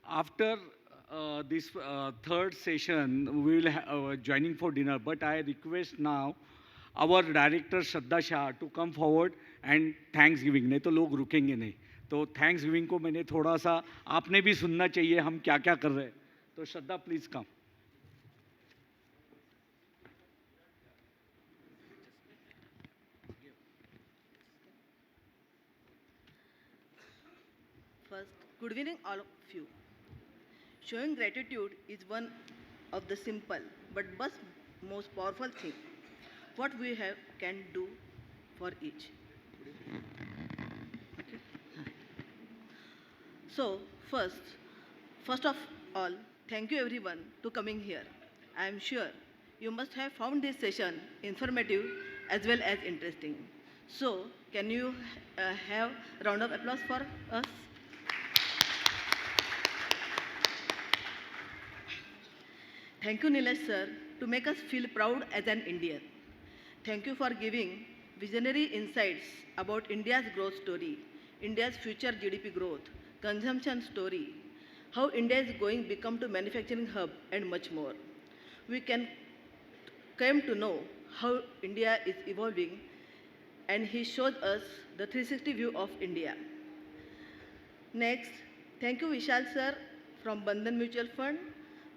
after this third session, we will joining for dinner. But I request now our director Shraddha Shah to come forward and Thanksgiving. नहीं तो लोग रुकेंगे नहीं. तो Thanksgiving को मैंने थोड़ा सा आपने भी सुनना चाहिए हम क्या क्या कर रहे हैं. तो Shraddha please come. First, good evening, all of you. Showing gratitude is one of the simple but most powerful thing what we have can do for each. Okay. So, first of all, thank you everyone to coming here. I am sure you must have found this session informative as well as interesting. So, can you have round of applause for us? Thank you, Nilesh sir, to make us feel proud as an Indian. Thank you for giving visionary insights about India's growth story, India's future GDP growth, consumption story, how India is going to become to manufacturing hub and much more. We can come to know how India is evolving and he showed us the 360 view of India. Next, thank you Vishal sir from Bandhan Mutual Fund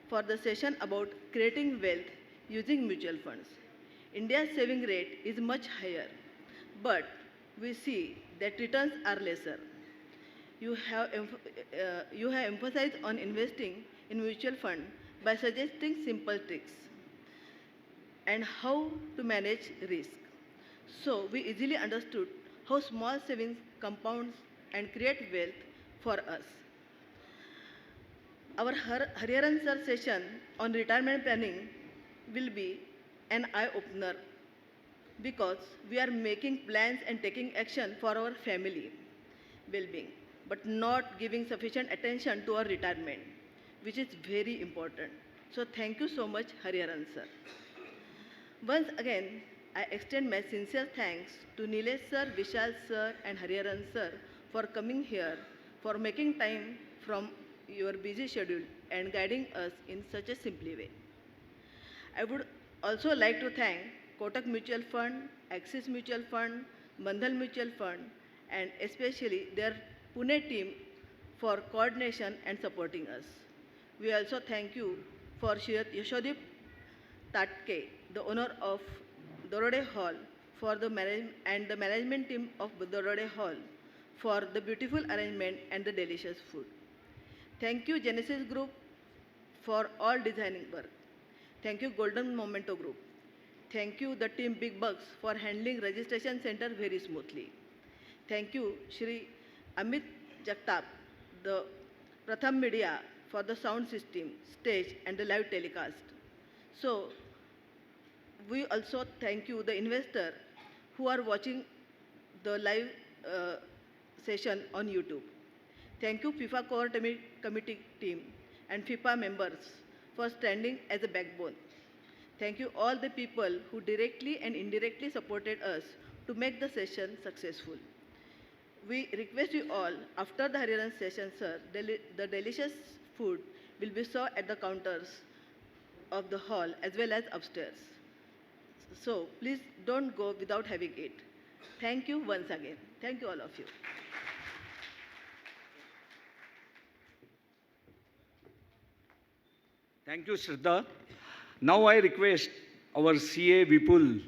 for the session about creating wealth using mutual funds. India's saving rate is much higher, but we see that returns are lesser. You have emphasized on investing in mutual fund by suggesting simple tricks and how to manage risk. So we easily understood how small savings compounds and create wealth for us. Our Hariharan sir session on retirement planning will be an eye-opener because we are making plans and taking action for our family well-being, but not giving sufficient attention to our retirement, which is very important. So thank you so much, Hariharan sir. Once again, I extend my sincere thanks to Nilesh sir, Vishal sir and Hariharan sir for coming here, for making time from your busy schedule and guiding us in such a simple way. I would also like to thank Kotak Mutual Fund, Axis Mutual Fund, Bandhan Mutual Fund, and especially their Pune team for coordination and supporting us. We also thank you for Yashodip Tatke, the owner of Dorode Hall, for the and the management team of Dorode Hall for the beautiful arrangement and the delicious food. Thank you Genesis Group for all designing work. Thank you Golden Momento Group. Thank you the team Big Bucks for handling registration center very smoothly. Thank you Shri Amit Jagtap, the Pratham Media for the sound system, stage and the live telecast. So we also thank you the investor who are watching the live session on YouTube. Thank you FIFA Core Committee team and FIFA members for standing as a backbone. Thank you all the people who directly and indirectly supported us to make the session successful. We request you all, after the Hariharan session, sir, the delicious food will be served at the counters of the hall as well as upstairs. So please don't go without having it. Thank you once again. Thank you all of you. Thank you, Shraddha. Now I request our CA Vipul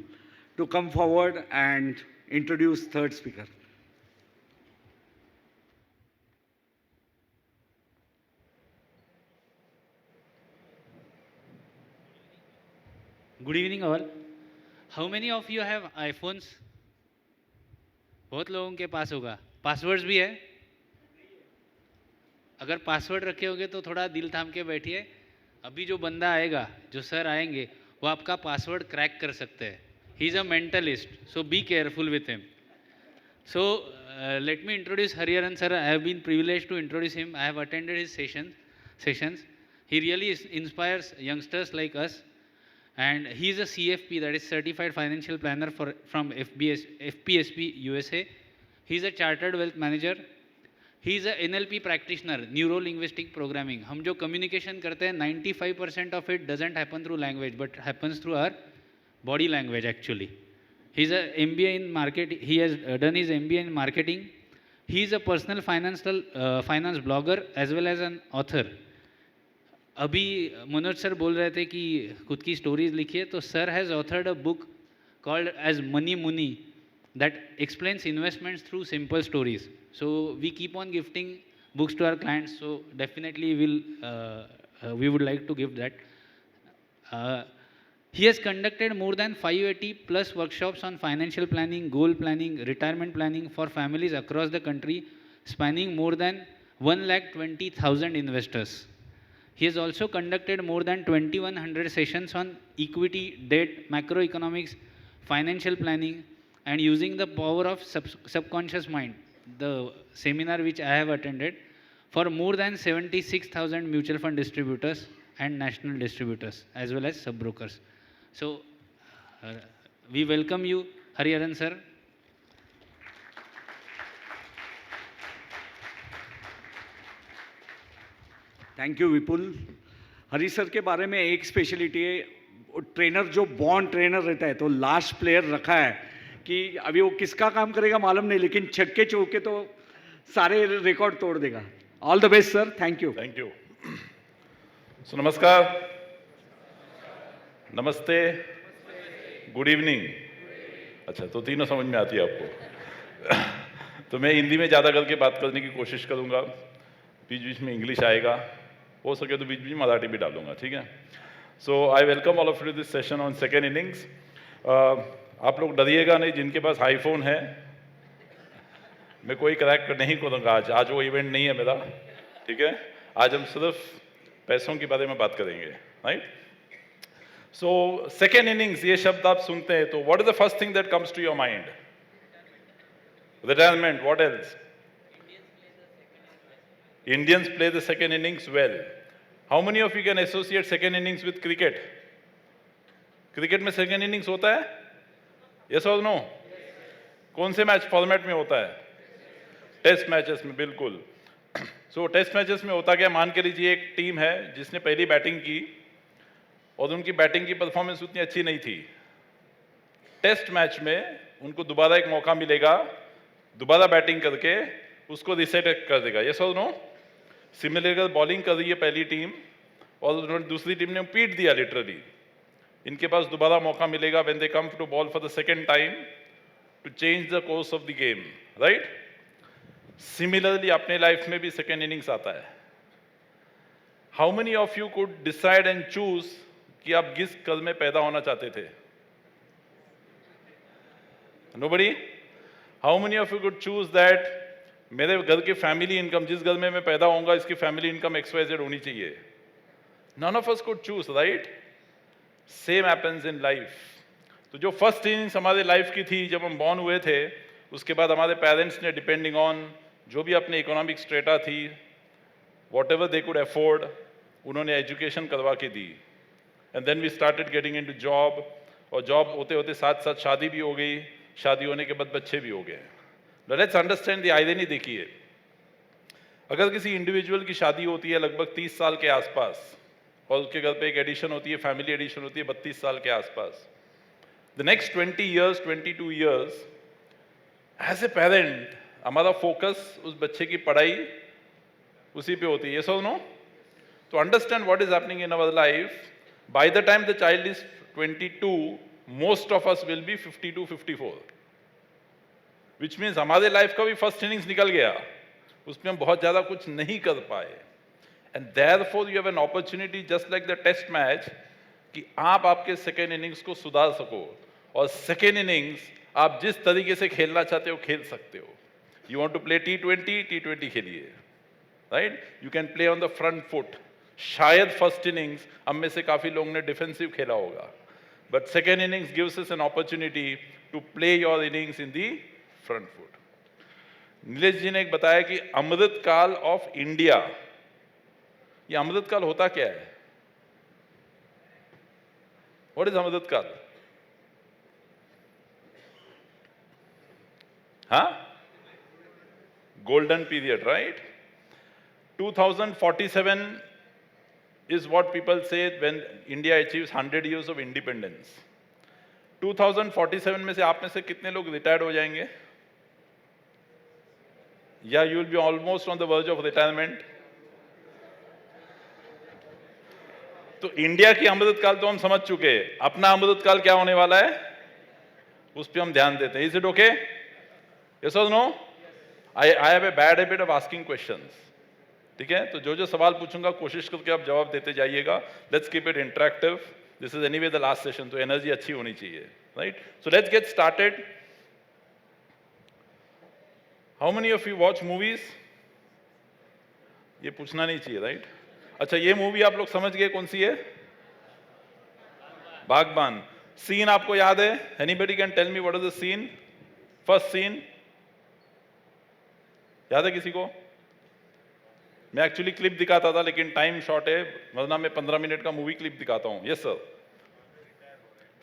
to come forward and introduce third speaker. Good evening all. How many of you have iPhones? बहुत लोगों के पास होगा. Passwords भी है. अगर password रखे होगे तो थोड़ा दिल थाम के बैठिए. अभी जो बंदा आएगा, जो सर आएंगे, वो आपका पासवर्ड क्रैक कर सकते हैं. ही is a mentalist, so be careful with him. So let me introduce Hariharan sir. I have been privileged to introduce him. I have attended his sessions. He really inspires youngsters like us. And he is a CFP, that is Certified Financial Planner from FPSP USA. He is a Chartered Wealth Manager. He is a NLP practitioner, neuro linguistic programming. हम जो communication करते हैं 95% of it doesn't happen through language but happens through our body language actually. He's a MBA in market. He has done his MBA in marketing. He is a personal finance blogger as well as an author. अभी Manoj sir बोल रहे थे कि खुद की stories लिखिए, तो sir has authored a book called as Money Muni that explains investments through simple stories. So we keep on gifting books to our clients. So definitely we would like to give that. He has conducted more than 580 plus workshops on financial planning, goal planning, retirement planning for families across the country, spanning more than 1,20,000 investors. He has also conducted more than 2,100 sessions on equity, debt, macroeconomics, financial planning, and using the power of subconscious mind, the seminar which I have attended, for more than 76,000 mutual fund distributors and national distributors as well as sub-brokers. So, we welcome you, Hariharan sir. Thank you Vipul. Hari sir के बारे में एक speciality है, trainer जो born trainer रहता है, तो last player रखा है कि अभी वो किसका काम करेगा मालूम नहीं, लेकिन छक्के चौके तो सारे रिकॉर्ड तोड़ देगा. All the best sir. Thank you. Thank you. So नमस्कार, नमस्ते, गुड इवनिंग. अच्छा, तो तीनों समझ में आती है आपको. तो मैं हिंदी में ज़्यादा करके बात करने की कोशिश करूँगा, बीच बीच में इंग्लिश आएगा, हो सके तो बीच बीच में मराठी भी डालूंगा, ठीक है. So I welcome all of you this session on second innings. आप लोग डरिएगा नहीं, जिनके पास आईफोन है, मैं कोई क्रैक नहीं करूँगा आज. आज वो इवेंट नहीं है मेरा, ठीक है. आज हम सिर्फ पैसों के बारे में बात करेंगे, राइट. सो सेकेंड इनिंग्स, ये शब्द आप सुनते हैं तो what is the first thing that comes to your mind? Retirement. What else? Indians play the second innings well. How many of you can associate second innings with cricket? Cricket में second innings होता है? Yes और no? कौन से match format में होता है? Test matches में, बिल्कुल. सो टेस्ट मैचेस में होता क्या, मान के लीजिए एक टीम है जिसने पहली बैटिंग की और उनकी बैटिंग की परफॉर्मेंस उतनी अच्छी नहीं थी. टेस्ट मैच में उनको दोबारा एक मौका मिलेगा, दोबारा बैटिंग करके उसको रिसेट कर देगा. यस और नो? सिमिलर बॉलिंग कर रही है पहली टीम और उन्होंने दूसरी टीम ने पीट दिया लिटरली. इनके पास दोबारा मौका मिलेगा when they come to bowl for the second time to change the course of the game, right. Similarly अपने लाइफ में भी सेकेंड इनिंग्स आता है. How many of you could decide and choose कि आप किस कल में पैदा होना चाहते थे? Nobody? How many of you could choose that मेरे घर की फैमिली इनकम, जिस घर में मैं पैदा होऊंगा इसकी फैमिली इनकम XYZ होनी चाहिए? None of us could choose, right. Same happens in life. तो जो फर्स्ट इनिंग्स हमारे लाइफ की थी जब हम बॉर्न हुए थे, उसके बाद हमारे पेरेंट्स ने डिपेंडिंग ऑन जो भी अपने इकोनॉमिक स्ट्रेटा थी, what they could afford, उन्होंने एजुकेशन करवा के दी. And then we started getting into job, और जॉब होते होते साथ साथ शादी भी हो गई, शादी होने के बाद बच्चे भी हो गए. Let's understand the irony. देखिए, अगर किसी इंडिविजुअल की शादी होती है लगभग 30 साल के आसपास और उसके घर पे एक एडिशन होती है, फैमिली एडिशन होती है 32 साल के आसपास, the next 20 years, 22 years, as a parent हमारा फोकस उस बच्चे की पढ़ाई उसी पे होती है. यस और नो? तो understand what is happening in our life. By the time the child is 22, most of us will be 52, 54, which means हमारे लाइफ का भी फर्स्ट इनिंग्स निकल गया, उसमें हम बहुत ज्यादा कुछ नहीं कर पाए. And therefore you have an opportunity just like the test match कि आप आपके सेकेंड इनिंग्स को सुधार सको, और सेकेंड इनिंग्स आप जिस तरीके से खेलना चाहते हो खेल सकते हो. You want to play T20 खेलिए, right. You can play on the front foot. शायद फर्स्ट इनिंग्स हम में से काफी लोगों ने डिफेंसिव खेला होगा, but second innings gives us an opportunity to play your innings in the front foot. Nilesh ji ने एक बताया कि अमृत काल ऑफ इंडिया. ये अमृत काल होता क्या है? व्हाट इज अमृत काल? हाँ, golden period, right? 2047 is what people say when India achieves 100 years of independence. 2047 में से आप में से कितने लोग रिटायर्ड हो जाएंगे? या you will be almost on the verge of retirement? तो इंडिया की अमृतकाल तो हम समझ चुके हैं, अपना अमृतकाल क्या होने वाला है उस पर हम ध्यान देते हैं. Is it okay? Yes or no? I have a bad habit of asking questions. ठीक है, तो जो जो सवाल पूछूंगा कोशिश करके आप जवाब देते जाइएगा. Let's keep it interactive. This is anyway the last session, तो एनर्जी अच्छी होनी चाहिए, right? So let's get started. How many of you watch movies? ये पूछना नहीं चाहिए, right? अच्छा, ये मूवी आप लोग समझ गए कौन सी है? बागबान. सीन आपको याद है? Anybody can tell me what is the scene? First scene? याद है किसी को? मैं एक्चुअली क्लिप दिखाता था लेकिन टाइम शॉर्ट है, वरना मैं 15 मिनट का मूवी क्लिप दिखाता हूं. Yes sir.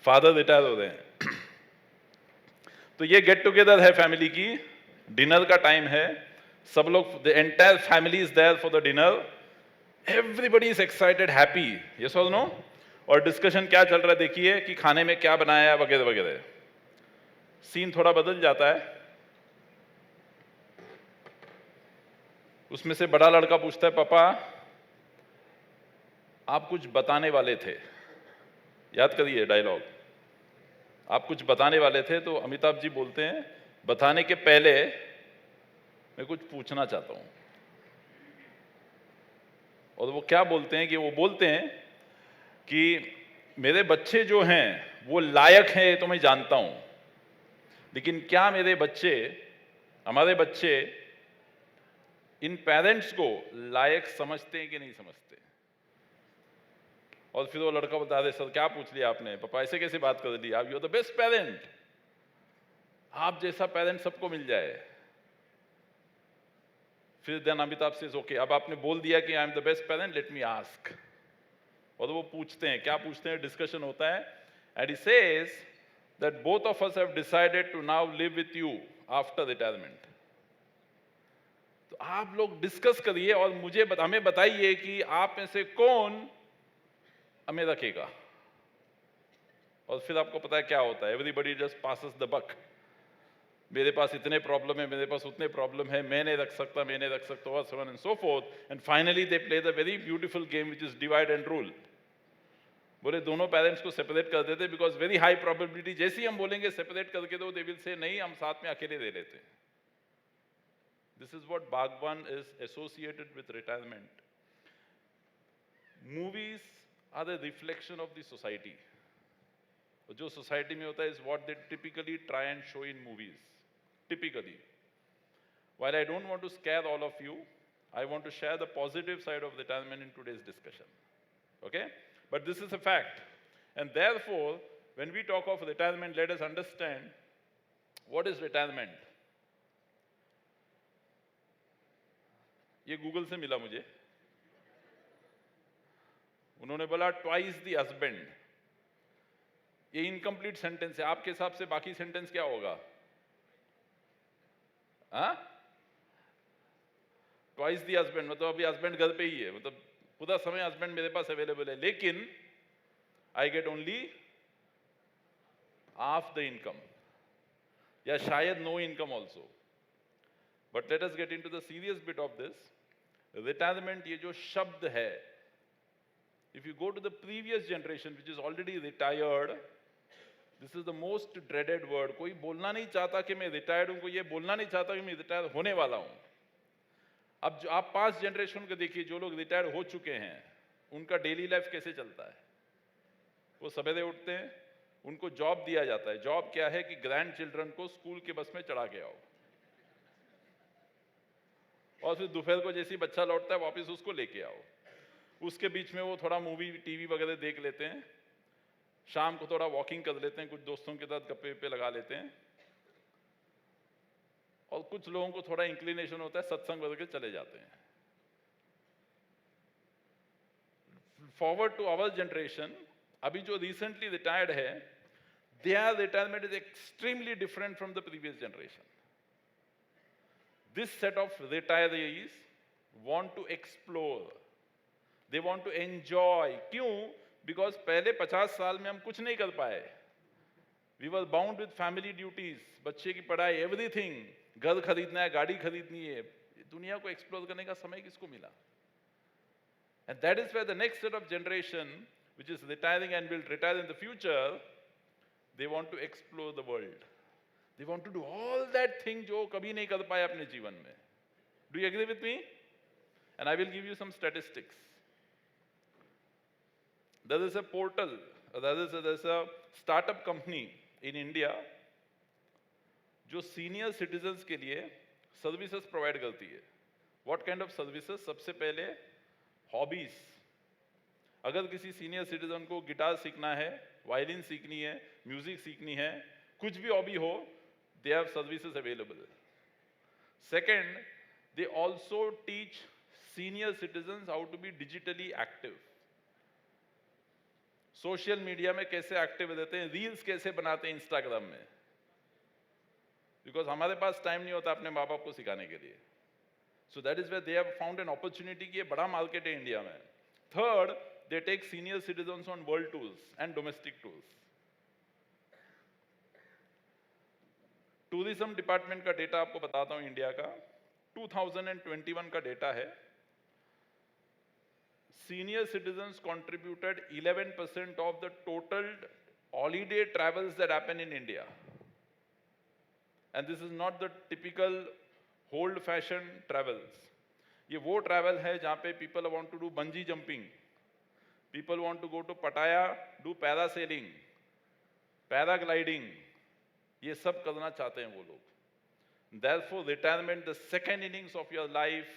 फादर रिटायर हो रहे हैं. तो ये गेट टुगेदर है फैमिली की, डिनर का टाइम है, सब लोग, the entire family is there for the dinner, everybody is excited, happy. Yes और नो? और डिस्कशन क्या चल रहा है देखिए कि खाने में क्या बनाया वगैरह वगैरह. सीन थोड़ा बदल जाता है. उसमें से बड़ा लड़का पूछता है, पापा आप कुछ बताने वाले थे. याद करिए डायलॉग, आप कुछ बताने वाले थे. तो अमिताभ जी बोलते हैं, बताने के पहले मैं कुछ पूछना चाहता हूं. और वो क्या बोलते हैं कि वो बोलते हैं कि मेरे बच्चे जो हैं वो लायक हैं तो मैं जानता हूं, लेकिन क्या मेरे बच्चे, हमारे बच्चे इन पेरेंट्स को लायक समझते हैं कि नहीं समझते? और फिर वो लड़का बता दे, सर क्या पूछ लिया आपने, पापा ऐसे कैसे बात कर दी आप, you are the best parent, आप जैसा पेरेंट सबको मिल जाए. फिर देन अमिताभ से ओके, अब आपने बोल दिया कि I am the best parent, let me ask. और वो पूछते हैं, क्या पूछते हैं, डिस्कशन होता है. And he says that both of us have decided to now live with you after retirement. तो आप लोग डिस्कस करिए और मुझे हमें बताइए कि आप में से कौन हमें रखेगा. और फिर आपको पता है क्या होता है, everybody just passes the buck. मेरे पास इतने प्रॉब्लम है, मेरे पास उतने प्रॉब्लम है, मैं नहीं रख सकता, मैं नहीं रख सकता, और so on and so forth. And finally they play the very beautiful game which is divide and rule. बोले दोनों पेरेंट्स को सेपरेट कर देते, बिकॉज वेरी हाई प्रोबेबिलिटी जैसे ही हम बोलेंगे सेपरेट करके दो, दे विल से नहीं हम साथ में अकेले दे लेते. This is what Bhagwan is associated with retirement. Movies are the reflection of the society. जो सोसाइटी में होता है is what they typically try and show in movies. Typically. While I don't want to scare all of you, I want to share the positive side of retirement in today's discussion. Okay? But this is a fact. And therefore, when we talk of retirement, let us understand what is retirement. ये Google से मिला मुझे. उन्होंने बोला twice the husband. ये incomplete sentence है. आपके हिसाब से बाकी सेंटेंस क्या होगा? ट्वाइस द हस्बैंड मतलब अभी हस्बैंड घर पे ही है, मतलब पूरा समय हस्बैंड मेरे पास अवेलेबल है, लेकिन I get only half the income, या शायद no income also. But let us get into the serious bit of this. Retirement ये जो शब्द है, if you go to the previous generation which is already retired, this is the most dreaded word. कोई बोलना नहीं चाहता कि मैं रिटायर्ड हूं, कोई ये बोलना नहीं चाहता कि मैं रिटायर होने वाला हूं. अब जो आप 5 जनरेशन को देखिए, जो लोग रिटायर हो चुके हैं उनका डेली लाइफ कैसे चलता है. वो सवेरे उठते हैं, उनको जॉब दिया जाता है. जॉब क्या है कि ग्रैंड चिल्ड्रन को स्कूल के बस में चढ़ा के आओ, और फिर दोपहर को जैसे ही बच्चा लौटता है वापस उसको लेके आओ. उसके बीच में वो थोड़ा मूवी टीवी वगैरह देख लेते हैं, शाम को थोड़ा वॉकिंग कर लेते हैं, कुछ दोस्तों के साथ गप्पे वप्पे लगा लेते हैं, और कुछ लोगों को थोड़ा इंक्लिनेशन होता है सत्संग वगैरह चले जाते हैं. फॉरवर्ड टू आवर जनरेशन, अभी जो रिसेंटली रिटायर्ड है, their retirement is extremely different from the previous generation. This set of retirees want to explore. They want to enjoy. क्यों? Because पहले 50 साल में हम कुछ नहीं कर पाए. We were bound with family duties. बच्चे की पढ़ाई, everything. घर खरीदना है, गाड़ी खरीदनी है. दुनिया को एक्सप्लोर करने का समय किसको मिला? And that is where the next set of generation, which is retiring and will retire in the future, they want to explore the world. They want to do all that thing जो कभी नहीं कर पाए अपने जीवन में. Do you agree with me? And I will give you some statistics. There is a portal, there is a startup company in India जो senior citizens के लिए services provide करती है. What kind of services? सबसे पहले hobbies. अगर किसी senior citizen को गिटार सीखना है, वायलिन सीखनी है, म्यूजिक सीखनी है, कुछ भी हॉबी हो, they have services available. Second, they also teach senior citizens how to be digitally active. Social media में कैसे एक्टिव रहते हैं, रील्स कैसे बनाते हैं इंस्टाग्राम में, बिकॉज हमारे पास टाइम नहीं होता अपने माँ बाप को सिखाने के लिए. So that is where they have found an opportunity कि ये बड़ा मार्केट है इंडिया में. Third, they take senior citizens on world tours and domestic tours. Tourism department का डेटा आपको बताता हूं इंडिया का. 2021 का डेटा है. Senior citizens contributed 11% of the total holiday travels that happen in India. And this is not the typical old-fashioned travels. ये वो travel है जहाँ पे people want to do bungee jumping, people want to go to Pattaya, do parasailing, paragliding. ये सब करना चाहते हैं वो लोग. Therefore, retirement, the second innings of your life,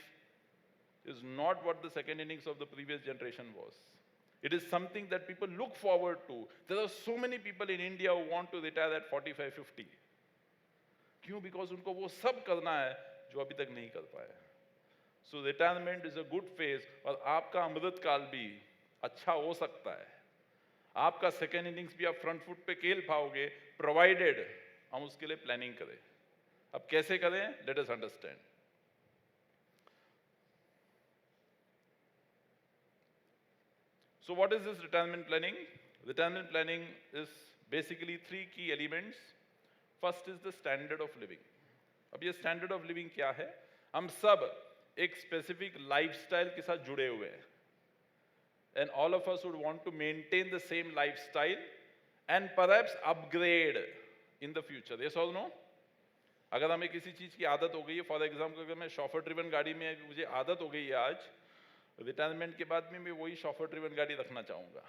is not what the second innings of the previous generation was. It is something that people look forward to. There are so many people in India who want to retire at 45, 50. क्यों? Because उनको वो सब करना है जो अभी तक नहीं कर पाए. So retirement is a good phase और आपका अमृत काल भी अच्छा हो सकता है. आपका सेकेंड इनिंग्स भी आप फ्रंट फुट पे खेल पाओगे, प्रोवाइडेड हम उसके लिए प्लानिंग करें. अब कैसे करें? Let us understand. So what is this retirement planning? Retirement planning is basically 3 key elements. First is the standard of living. अब ये standard of living क्या है? हम सब एक specific lifestyle के साथ जुड़े हुए हैं. And all of us would want to maintain the same lifestyle and perhaps upgrade in the future. Yes or no? अगर हमें किसी चीज़ की आदत हो गई है, फॉर एग्जाम्पल अगर मैं शॉफर ड्रिवन गाड़ी में मुझे आदत हो गई है आज, रिटायरमेंट के बाद में मैं वही शॉफर ड्रिवन गाड़ी रखना चाहूँगा.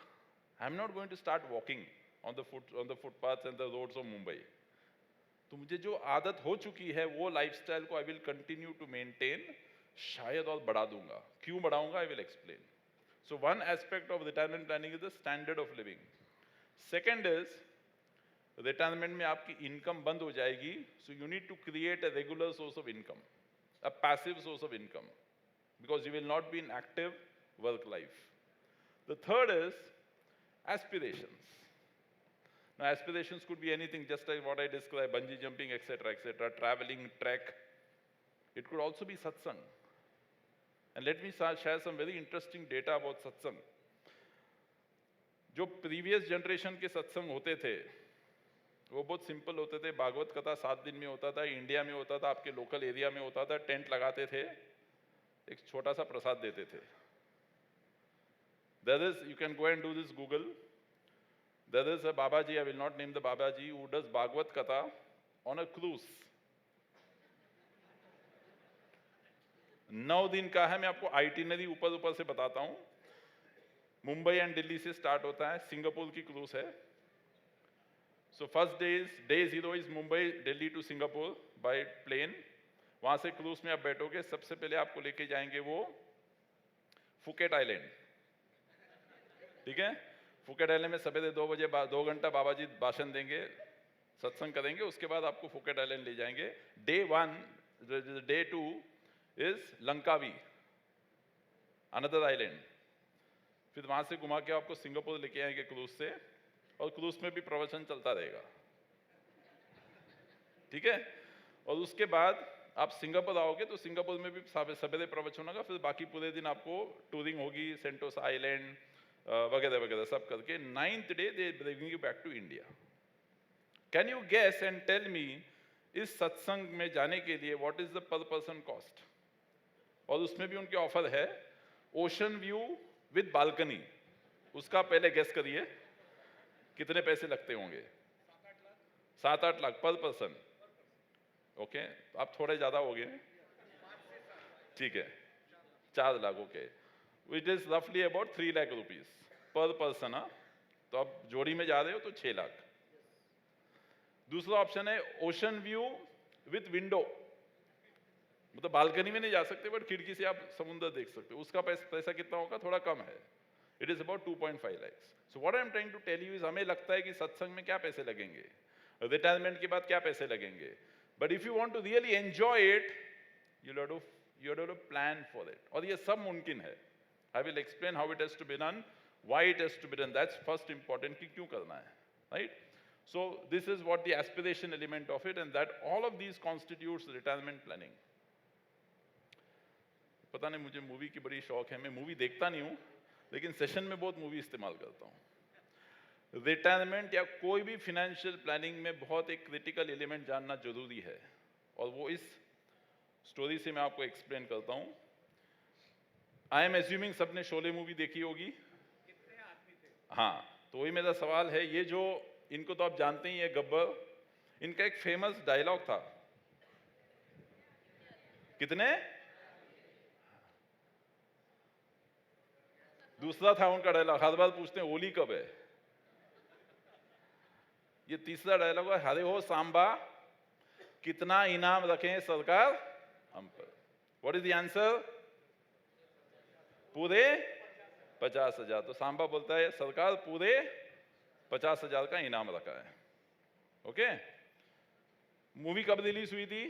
I am not going to start walking on the footpath and the roads of Mumbai. तो मुझे जो आदत हो चुकी है वो लाइफस्टाइल को I will continue to maintain, शायद और बढ़ा दूंगा. क्यों बढ़ाऊंगा? I will explain. So one aspect of retirement planning is the standard of living. Second is retirement में आपकी इनकम बंद हो जाएगी, so you need to create a regular source of income, a passive source of income, because you will not be in active work life. The third is aspirations. Now aspirations could be anything, just like what I described, bungee jumping, etc., traveling, trek. It could also be satsang. And let me share some very interesting data about satsang. जो previous generation के सत्संग होते थे वो बहुत simple होते थे. भागवत कथा 7 दिन में होता था, इंडिया में होता था, आपके लोकल एरिया में होता था, टेंट लगाते थे, एक छोटा सा प्रसाद देते थे. There is, you can go and do this Google. There is a Babaji, I will not name the Babaji, who does Bhagavad Katha on a cruise. 9 दिन का है. मैं आपको आइटिनरी ऊपर से बताता हूं. मुंबई एंड दिल्ली से स्टार्ट होता है, सिंगापुर की क्रूज है. So first day 0 is Mumbai Delhi to Singapore by plane. वहां से क्रूज में आप बैठोगे, सबसे पहले आपको लेके जाएंगे वो फुकेट आइलैंड. ठीक है? फुकेट आइलैंड में सवेरे 2 बजे 2 घंटा बाबा जी भाषण देंगे, सत्संग करेंगे, उसके बाद आपको फुकेट आइलैंड ले जाएंगे. Day 1, day 2 is Langkawi, another island. फिर वहां से घुमा के आपको सिंगापुर लेके आएंगे क्रूज से, और क्रूज में भी प्रवचन चलता रहेगा. ठीक है? और उसके बाद आप सिंगापुर आओगे तो सिंगापुर में भी सवेरे प्रवचन होगा, फिर बाकी पूरे दिन आपको टूरिंग होगी, सेंटोसा आइलैंड वगैरह वगैरह सब करके 9th day they bringing you back to India. Can you guess and tell me, इस सत्संग में जाने के लिए what is the per person cost? और उसमें भी उनके ऑफर है ओशन व्यू विद बालकनी। उसका पहले गेस करिए कितने पैसे लगते होंगे? 7-8 लाख पर पर्सन। ओके, आप थोड़े ज्यादा हो गए, ठीक है, 4 लाख। ओके, विच इज रफली about 3 lakh rupees per person. तो आप जोड़ी में जा रहे हो तो 6 लाख। दूसरा ऑप्शन है ओशन व्यू विथ विंडो, मतलब बालकनी में नहीं जा सकते बट खिड़की से आप समुद्र देख सकते हो। उसका पैसा कितना होगा? थोड़ा कम है, it is about 2.5 lakh. So what I am trying to tell you is, हमें लगता है कि सत्संग में क्या पैसे लगेंगे, रिटायरमेंट के बाद क्या पैसे लगेंगे, but if you want to really enjoy it you have to plan for it. और ये सब मुमकिन है। I will explain how it has to be done, why it has to be done, that's first important कि क्यों करना है, right? So this is what the aspiration element of it, and that all of these constitutes retirement planning. पता नहीं, मुझे movie की बड़ी शौक है, मैं मूवी देखता नहीं हूं लेकिन सेशन में बहुत मूवी इस्तेमाल करता हूं। रिटायरमेंट या कोई भी फाइनेंशियल प्लानिंग में बहुत एक क्रिटिकल एलिमेंट जानना जरूरी है, और वो इस स्टोरी से मैं आपको एक्सप्लेन करता हूं। आई एम एज्यूमिंग सबने शोले मूवी देखी होगी। हाँ, तो वही मेरा सवाल है, ये जो इनको तो आप जानते ही है, गब्बर, इनका एक फेमस डायलॉग था, कितने? दूसरा था उनका डायलॉग, हर बार पूछते हैं होली कब है। ये तीसरा डायलॉग है, हरे हो सांबा कितना इनाम रखें सरकार हम पर। What is the answer? पूरे 50,000। तो सांबा बोलता है सरकार पूरे 50,000 का इनाम रखा है। ओके, मूवी कब रिलीज हुई थी?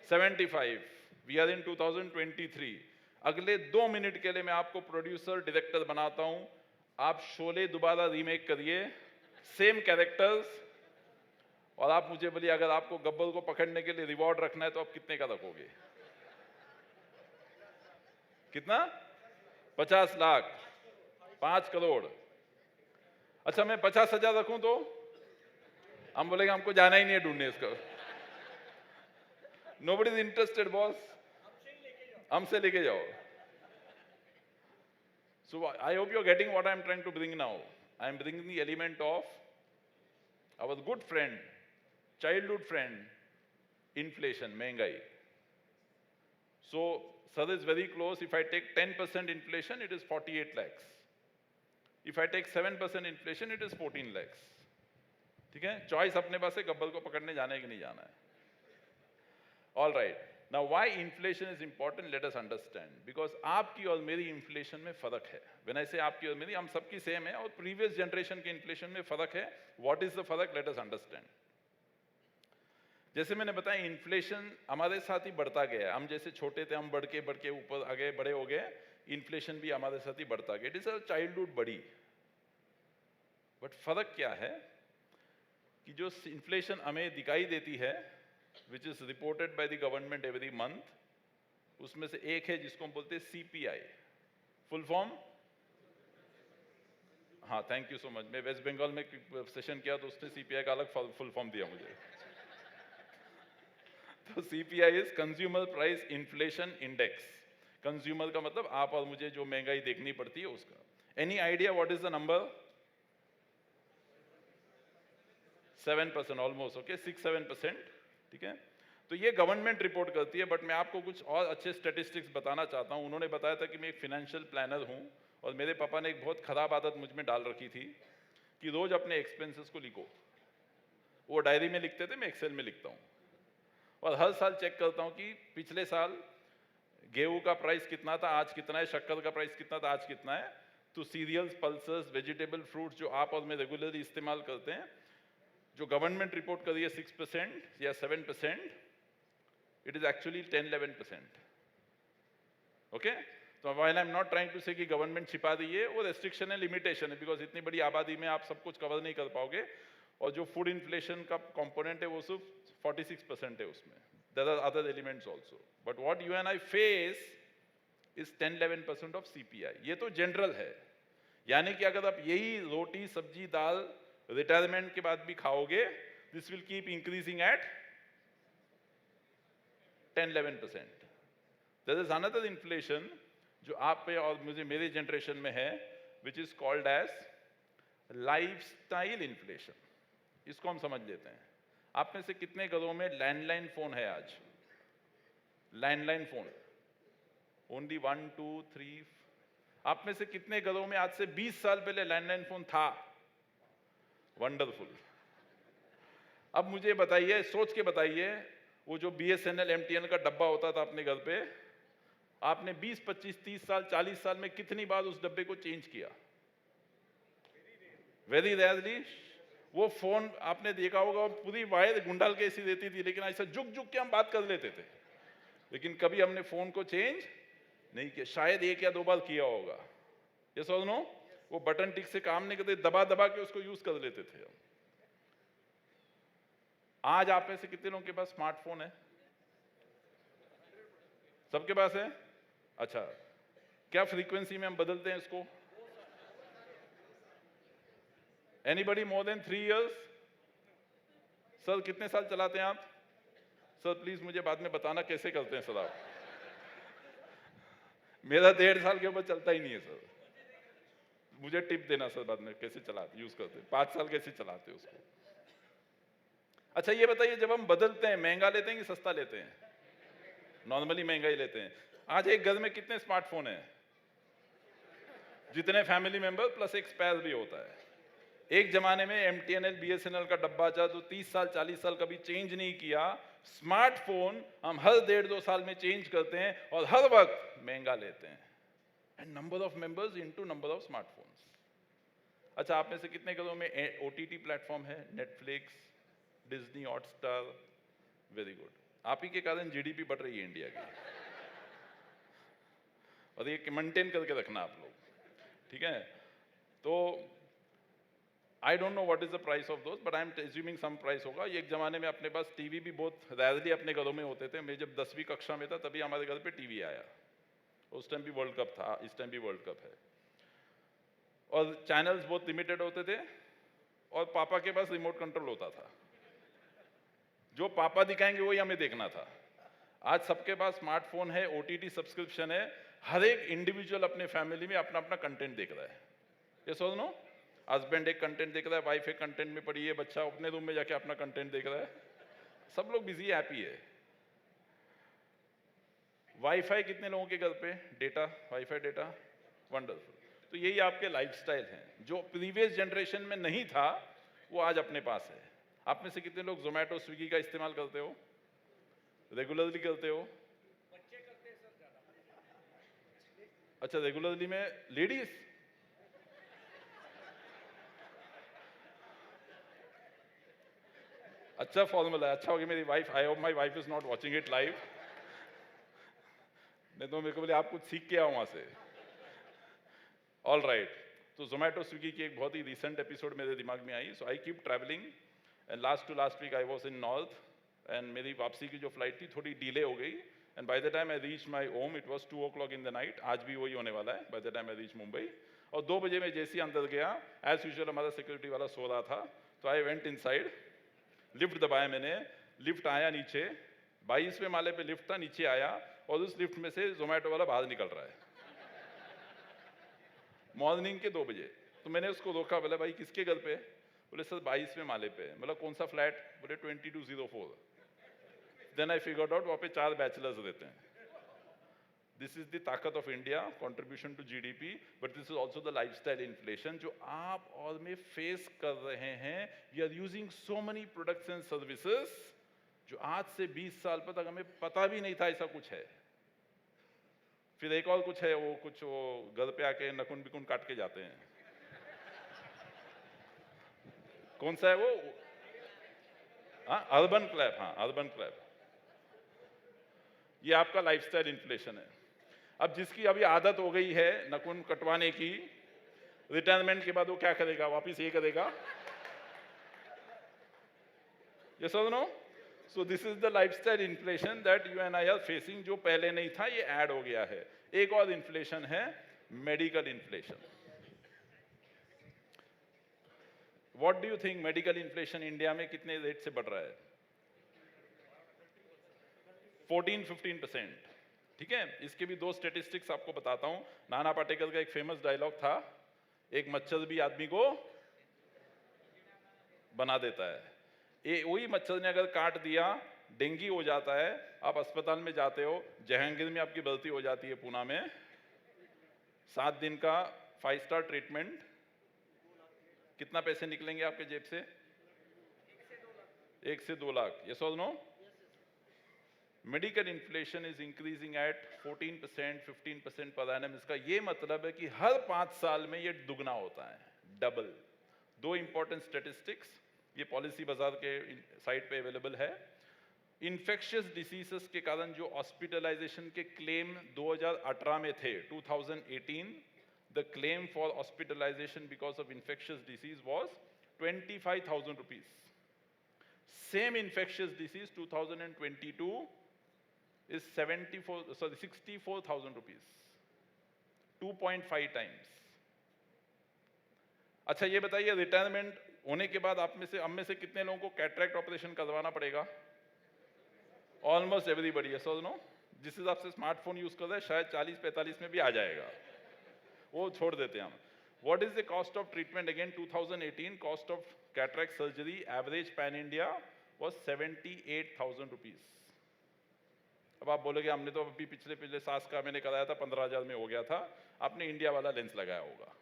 75। We are in 2023। अगले 2 मिनट के लिए मैं आपको प्रोड्यूसर डायरेक्टर बनाता हूं, आप शोले दोबारा रीमेक करिए, सेम कैरेक्टर्स, और आप मुझे बोलिए अगर आपको गब्बर को पकड़ने के लिए रिवॉर्ड रखना है तो आप कितने का रखोगे? कितना? 50 लाख, 5 करोड़। अच्छा, मैं 50,000 रखूं तो हम बोलेंगे हमको जाना ही नहीं है ढूंढने इसका। नोबडी इज इंटरेस्टेड बॉस, हमसे लेके जाओ। So I hope you are getting what I am trying to bring now. I am bringing the element of our good friend, childhood friend, inflation, महंगाई। So, sir is very close. If I take 10% inflation, it is 48 lakhs. If I take 7% inflation, it is 14 lakhs. ठीक है? Choice अपने पास है, गब्बर को पकड़ने जाना है कि नहीं जाना है। All right. Now, why inflation is important? Let us understand. Because आपकी और मेरी inflation में फर्क है। When I say आपकी और मेरी, हम सबकी सेम है, और previous generation के inflation में फर्क है। What is the फर्क? Let us understand. जैसे मैंने बताया, इन्फ्लेशन हमारे साथ ही बढ़ता गया। हम जैसे छोटे थे, हम बढ़ के ऊपर आ गए, बड़े हो गए, इन्फ्लेशन भी हमारे साथ ही बढ़ता गया। इट इज अ चाइल्डहुड बड़ी। बट फर्क क्या है कि जो इन्फ्लेशन हमें दिखाई देती है, which is reported by the government every month, उसमें से एक है जिसको हम बोलते हैं सीपीआई। Full form? हाँ, थैंक यू सो मच। मैं वेस्ट बंगाल में सेशन किया तो उसने सीपीआई का अलग फुल फॉर्म दिया मुझे। तो CPI is consumer price inflation index. Consumer का मतलब आप और मुझे जो महंगाई देखनी पड़ती है उसका। Any idea what is the number? 7%, almost. Okay, 6-7%। ठीक है, तो ये गवर्नमेंट रिपोर्ट करती है, बट मैं आपको कुछ और अच्छे स्टेटिस्टिक्स बताना चाहता हूं। उन्होंने बताया था कि मैं एक फाइनेंशियल प्लानर हूं, और मेरे पापा ने एक बहुत खराब आदत मुझ में डाल रखी थी कि रोज अपने एक्सपेंसेस को लिखो। वो डायरी में लिखते थे, मैं एक्सेल में लिखता हूं, और हर साल चेक करता हूं कि पिछले साल गेहूं का प्राइस कितना था, आज कितना है, शक्कर का प्राइस कितना था, आज कितना है। तो सीरियल्स, पल्सेस, वेजिटेबल, फ्रूट्स जो आप और मैं रेगुलरली इस्तेमाल करते हैं, जो गवर्नमेंट रिपोर्ट कर रही है 6% या 7%, इट इज एक्चुअली 10-11%। ओके, तो while I am not trying to say कि गवर्नमेंट छिपा रही है, वो रेस्ट्रिक्शन है, लिमिटेशन है, बिकॉज इतनी बड़ी आबादी में आप सब कुछ कवर नहीं कर पाओगे। और जो फूड इन्फ्लेशन का कंपोनेंट है वो सिर्फ 46% है उसमें. There are other elements also. But what you and I face is 10-11% of CPI. ये तो जनरल है. यानी कि अगर आप यही रोटी सब्जी दाल रिटायरमेंट के बाद भी खाओगे, this will keep increasing at 10-11%. There is another inflation जो आप पे और मुझे मेरे जनरेशन में है, which is called as lifestyle inflation. इसको हम समझ लेते हैं. आप में से कितने घरों में लैंडलाइन फोन है आज? Landline phone only 1, 2, 3. आप में से कितने घरों में आज से 20 साल पहले लैंडलाइन फोन था? वंडरफुल. अब मुझे बताइए, सोच के बताइए, वो जो BSNL MTNL का डब्बा होता था अपने घर पे, आपने 20, 25, 30 साल 40 साल में कितनी बार उस डब्बे को चेंज किया? Very rarely. वो फोन आपने देखा होगा पूरी वायर गुंडाल के ऐसी रहती थी, लेकिन ऐसा झुक झुक के हम बात कर लेते थे, लेकिन कभी हमने फोन को चेंज नहीं किया. शायद 1 या 2 बार किया होगा. ये समझ लो, वो बटन टिक से काम नहीं करते, दबा दबा के उसको यूज कर लेते थे हम. आज आप में से कितने लोगों के पास स्मार्टफोन है? सबके पास है. अच्छा, क्या फ्रीक्वेंसी में हम बदलते हैं इसको? Anybody more than 3 years? Sir कितने साल चलाते हैं आप? सर प्लीज मुझे बाद में बताना कैसे करते हैं सर आप. मेरा 1.5 साल के ऊपर चलता ही नहीं है सर. मुझे टिप देना सर बाद में कैसे चलाते यूज करते. 5 साल कैसे चलाते हैं उसको. अच्छा ये बताइए, जब हम बदलते हैं महंगा लेते हैं कि सस्ता लेते हैं? नॉर्मली महंगा ही लेते हैं. आज एक घर में कितने स्मार्टफोन हैं? जितने फैमिली मेंबर प्लस एक स्पेयर भी होता है. एक जमाने में MTNL BSNL का डब्बा था तो 30 साल 40 साल कभी चेंज नहीं किया. स्मार्टफोन हम हर 1.5-2 साल में चेंज करते हैं और हर वक्त महंगा लेते हैं. And number of members into number of smartphones. अच्छा, आप में से कितने घरों में OTT प्लेटफॉर्म है? Netflix, Disney Hotstar. Very good. आप ही के कारण GDP बढ़ रही है इंडिया की. और ये मेंटेन करके रखना आप लोग, ठीक है? तो I don't know what is the price of those, but I am assuming some price होगा. ये एक जमाने में अपने पास टीवी भी बहुत रेयरली अपने घरों में होते थे. मैं जब 10वीं कक्षा में था तभी हमारे घर पे टीवी आया. उस टाइम भी वर्ल्ड कप था, इस टाइम भी वर्ल्ड कप है. और चैनल्स बहुत लिमिटेड होते थे और पापा के पास रिमोट कंट्रोल होता था. जो पापा दिखाएंगे वही हमें देखना था. आज सबके पास स्मार्टफोन है, OTT सब्सक्रिप्शन है. हर एक इंडिविजुअल अपने फैमिली में अपना अपना कंटेंट देख रहा है. ये सोच लो, हस्बैंड एक कंटेंट देख रहा है, वाइफ एक कंटेंट में पड़ी है, बच्चा अपने रूम में जाके अपना कंटेंट देख रहा है. सब लोग बिजी हैप्पी है. वाईफाई कितने लोगों के घर पे? Data, wifi data. वंडरफुल. तो यही आपके लाइफस्टाइल हैं. जो प्रीवियस जनरेशन में नहीं था वो आज अपने पास है. आप में से कितने लोग जोमेटो स्विगी का इस्तेमाल करते हो? रेगुलरली करते हो? अच्छा, रेगुलरली में लेडीज? अच्छा फॉर्मूला है. अच्छा हो गया मेरी wife, I hope my wife is not watching it live. नहीं तो मेरे को बोले आप कुछ सीख के आओ वहां से. All right. तो जोमेटो स्विगी की एक बहुत ही रिसेंट एपिसोड मेरे दिमाग में आई. So I keep travelling and last week I was in north and मेरी वापसी की जो फ्लाइट थी थोड़ी डिले हो गई. And bye the time I reach my home it was 2 o'clock in the night. आज भी वही होने वाला है bye the time I reach Mumbai. और 2 बजे मैं जैसे ही अंदर गया, एज यूजुअल हमारा सिक्योरिटी वाला सो रहा था, तो आई वेंट इनसाइड. लिफ्ट दबाया मैंने, लिफ्ट आया नीचे, 22वें माले पे लिफ्ट था, नीचे आया और उस लिफ्ट में से जोमेटो वाला बाहर निकल रहा है मॉर्निंग के 2 बजे. तो मैंने उसको रोका, बोला भाई किसके घर पे? बोले सर 22वें माले पे. मतलब कौन सा फ्लैट? बोले 2204. देन आई फिगर्ड आउट वहाँ पे 4 बैचलर्स रहते हैं. दिस इज द ताकत of India, contribution to GDP, but this is also the lifestyle inflation जो आप और मैं फेस कर रहे हैं. We are using so many products and services जो आज से 20 साल तक हमें पता भी नहीं था ऐसा कुछ है. फिर एक और कुछ है, वो घर पे आके नकुन बिकुन काट के जाते हैं. कौन सा है वो? हाँ, अर्बन क्लैप. हाँ, अर्बन क्लैप. ये आपका लाइफस्टाइल इन्फ्लेशन है. अब जिसकी अभी आदत हो गई है नकुन कटवाने की, रिटायरमेंट के बाद वो क्या करेगा? वापिस ये करेगा. ये समझ लो, so this is the lifestyle inflation that you and I are facing, जो पहले नहीं था, ये ऐड हो गया है। एक और इन्फ्लेशन है medical inflation. What do you think, medical inflation India में कितने रेट से बढ़ रहा है? 14-15%। ठीक है, इसके भी दो स्टेटिस्टिक्स आपको बताता हूं। नाना पाटेकर का एक फेमस डायलॉग था, एक मच्छर भी आदमी को बना देता है। ये वही मच्छर ने अगर काट दिया, डेंगू हो जाता है, आप अस्पताल में जाते हो, जहांगीर में आपकी भर्ती हो जाती है, पूना में 7 दिन का 5 स्टार ट्रीटमेंट, कितना पैसे निकलेंगे आपके जेब से? 1 से 2 लाख। यस और no? Medical inflation is increasing at 14%, 15% per annum. इसका ये मतलब है कि हर 5 साल में ये दुगना होता है, डबल। दो इंपॉर्टेंट स्टेटिस्टिक्स, ये पॉलिसी बाजार के साइट पे अवेलेबल है। इन्फेक्शियस डिसीजेस के कारण जो हॉस्पिटलाइजेशन के क्लेम 2018 में थे, 2018, the claim for hospitalisation because of infectious disease was 25,000 rupees. Same infectious disease 2022 is 64,000 rupees, 2.5 times। अच्छा ये बताइए, रिटायरमेंट होने के बाद आप में से, हम में से कितने लोगों को कैटरेक्ट ऑपरेशन करवाना पड़ेगा? Almost everybody. यस और नो? जिस हिसाब से स्मार्टफोन यूज कर रहे हैं, शायद 40-45 में भी आ जाएगा, वो छोड़ देते हैं हम। What is the cost of treatment? Again 2018 cost of cataract surgery average pan India was 78,000 rupees. अब आप बोलोगे हमने तो अभी पिछले सास का मैंने कराया था 15,000 में हो गया था, आपने इंडिया वाला लेंस लगाया होगा,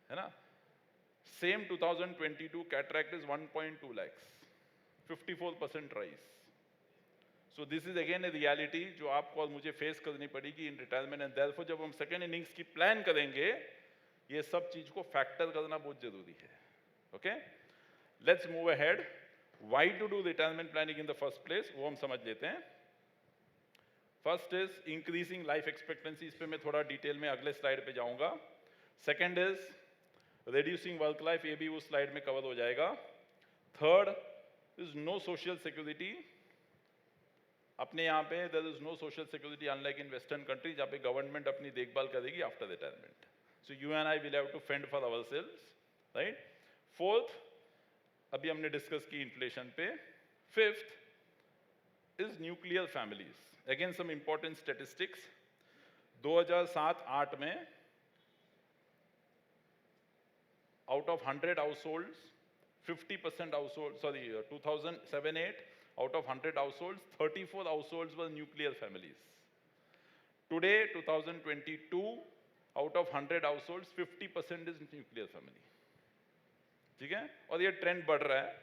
है ना? Same 2022 cataract is 1.2 lakhs, 54% rise. So this is again a reality जो आपको और मुझे फेस करनी पड़ेगी इन रिटायरमेंट, एंड देयरफॉर जब हम सेकेंड इनिंग्स की प्लान करेंगे, ये सब चीज को फैक्टर करना बहुत जरूरी है। Okay, let's move ahead. Why to do retirement planning in the first place, वो हम समझ लेते हैं। First is increasing life expectancy, इस पे मैं थोड़ा डिटेल में अगले स्लाइड पे जाऊंगा। Second is reducing work life, ये भी उस स्लाइड में कवर हो जाएगा। Third is no social security. अपने यहाँ पे there is no social security unlike in western country, जहाँ पे गवर्नमेंट अपनी देखभाल करेगी after retirement. So you and I will have to fend for ourselves, right? Fourth, अभी हमने डिस्कस की इन्फ्लेशन पे। Fifth is nuclear families. Again some important statistics, 2007-8 में out of 100 households 50% household, sorry 2007-8 out of 100 households 34 households were nuclear families. Today 2022 out of 100 households 50% is nuclear family. ठीक है, और ये trend बढ़ रहा है।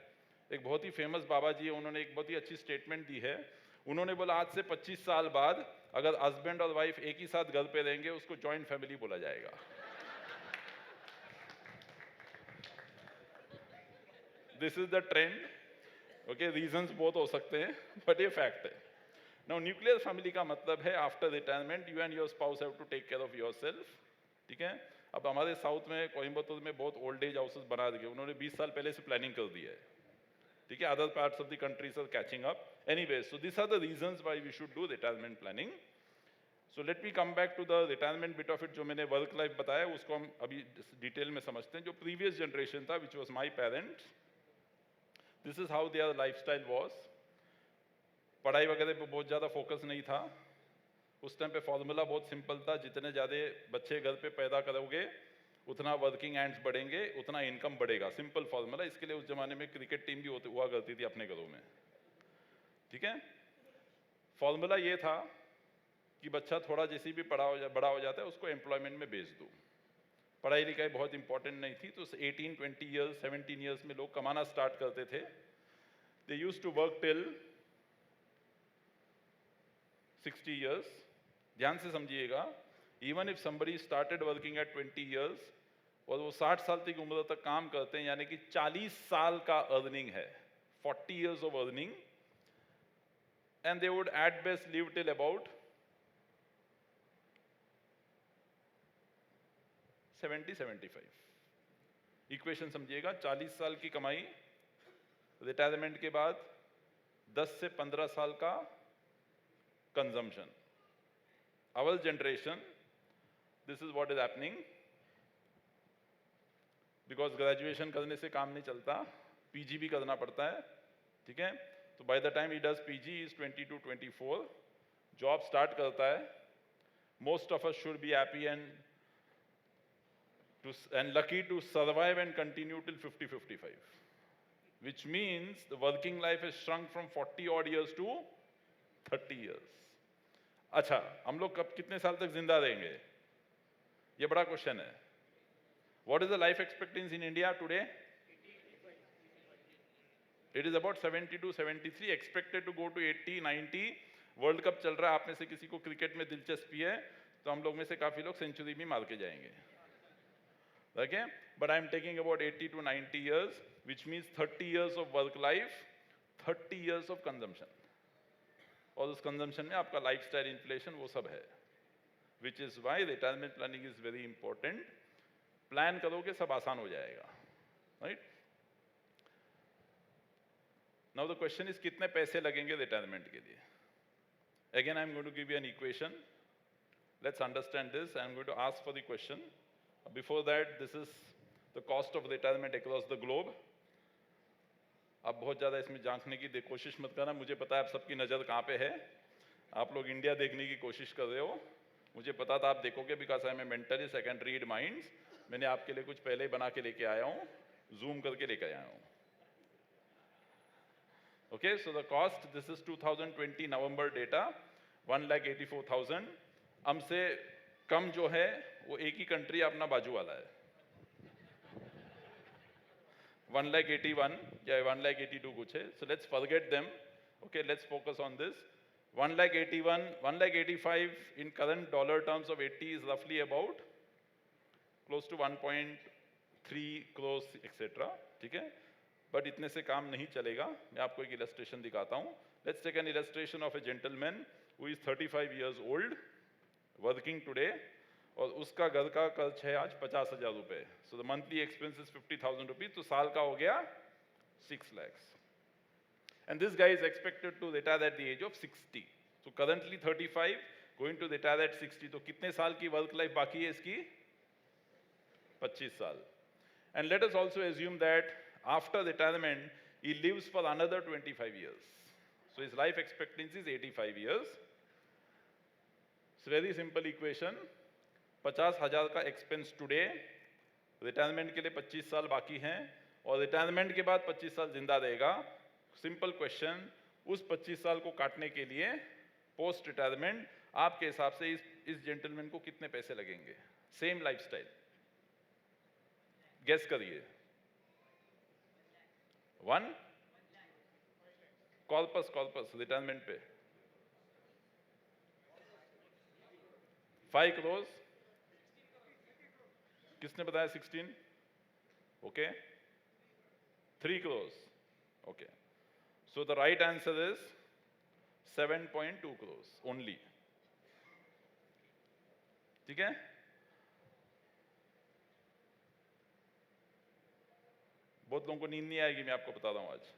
एक बहुत ही फेमस बाबा जी है, उन्होंने एक बहुत ही अच्छी स्टेटमेंट दी है। उन्होंने बोला आज से 25 साल बाद अगर हस्बैंड और वाइफ एक ही साथ घर पे रहेंगे, उसको जॉइंट फैमिली बोला जाएगा। This is the trend. Okay, reasons बहुत हो सकते हैं, बट ये फैक्ट है। नाउ न्यूक्लियर फैमिली का मतलब है after retirement you and your spouse have to take care of yourself. ठीक है, अब हमारे साउथ में कोयम्बतूर में बहुत ओल्ड एज हाउसेस बना दिए, उन्होंने 20 साल पहले से प्लानिंग कर दी है। ठीक है, other parts of the countries are catching up. Anyway, so this are the reasons why we should do retirement planning. So let me come back to the retirement bit of it. जो मैंने work life बताया उसको हम अभी detail में समझते हैं। जो प्रीवियस जनरेशन था, which was my parents, this is how there lifestyle was. पढ़ाई वगैरह पे बहुत ज़्यादा फोकस नहीं था। उस टाइम पे फॉर्मूला बहुत सिंपल था, जितने ज़्यादा बच्चे घर पे पैदा करोगे उतना वर्किंग एंड्स बढ़ेंगे, उतना इनकम बढ़ेगा। Simple formula. इसके लिए उस जमाने में क्रिकेट टीम भी हुआ करती थी अपने घरों में। ठीक है, फॉर्मूला ये था कि बच्चा थोड़ा जैसे भी बड़ा हो जाता है उसको एम्प्लॉयमेंट में भेज दो। पढ़ाई लिखाई बहुत इंपॉर्टेंट नहीं थी, तो 18, 20 ईयर्स, 17 ईयर्स में लोग कमाना स्टार्ट करते थे। They used to work till 60 years. ध्यान से समझिएगा, even if somebody started working at 20 years और वो 60 साल तक उम्र तक काम करते हैं, यानी कि 40 साल का अर्निंग है, 40 years of earning, and they would at best live till about 70-75। Equation समझिएगा, 40 साल की कमाई रिटायरमेंट के बाद 10 से 15 साल का consumption. Our generation, this is what is happening, because graduation करने से काम नहीं चलता, पीजी भी करना पड़ता है, ठीक है। तो bye the time he does PG is 20 to 24, job start करता है। Most of us should be happy and lucky to survive and continue till 50-55, which means the working life has shrunk from 40 odd years to 30 years. अच्छा, हम लोग कब कितने साल तक जिंदा रहेंगे, ये बड़ा क्वेश्चन है। What is the life expectancy in India today? It is about 72, 73, expected to go to 80, 90. World cup चल रहा है, आप में से किसी को क्रिकेट में दिलचस्पी है तो हम लोग में से काफी लोग सेंचुरी भी मार के जाएंगे, okay? But I am taking about 80 to 90 years, which means 30 years of work life, 30 years of consumption. और उस कंजम्पशन में आपका लाइफस्टाइल, इन्फ्लेशन, वो सब है, which is why retirement planning is very important. Plan करोगे सब आसान हो जाएगा, right? Now the question is कितने पैसे लगेंगे रिटायरमेंट के लिए? Again I am going to give you an equation, let's understand this. I am going to ask for the question. Before that, this is the cost of retirement across the globe. आप बहुत ज़्यादा इसमें झांकने की कोशिश मत करना, मुझे पता है आप सबकी नज़र कहाँ पे है, आप लोग इंडिया देखने की कोशिश कर रहे हो, मुझे पता था आप देखोगे, because I am a mentalist, I can read minds. मैंने आपके लिए कुछ पहले ही बना के लेके आया हूँ, जूम करके लेके आया हूँ, okay. So the cost, this is 2020 November data, 1,84,000। हमसे कम जो है वो एक ही कंट्री अपना बाजू वाला है, 1,81,000 या 1,82,000 कुछ है। So let's forget them, okay, let's focus on this. 1,81,000, 1,85,000 in current dollar terms of 80 is roughly about close to 1.3 crores etc, ठीक है। बट इतने से काम नहीं चलेगा, मैं आपको एक इलस्ट्रेशन दिखाता हूँ। Let's take an illustration of a gentleman who is 35 years old, working today, और उसका घर का खर्च है आज 50,000 रुपए। So the monthly expense is 50,000 rupees, तो साल का हो गया 6 lakhs। And this guy is expected to retire at the age of 60. So currently 35, going to retire at 60. तो कितने साल की वर्क लाइफ बाकी है इसकी? 25 साल। And let us also assume that after retirement he lives for another 25 years. So his life expectancy is 85 years. It's very simple equation. 50,000 का expense today, retirement के लिए 25 साल बाकी हैं, और रिटायरमेंट के बाद 25 साल जिंदा रहेगा। सिंपल क्वेश्चन, उस 25 साल को काटने के लिए पोस्ट रिटायरमेंट आपके हिसाब से इस जेंटलमैन को कितने पैसे लगेंगे? सेम लाइफस्टाइल, गेस करिए। 1 कॉर्पस रिटायरमेंट पे 5 crores, किसने बताया 16? Okay, 3 crores, okay. So the right answer is 7.2 crores only, ठीक है। बहुत लोगों को नींद नहीं आएगी, मैं आपको बता रहा हूं आज।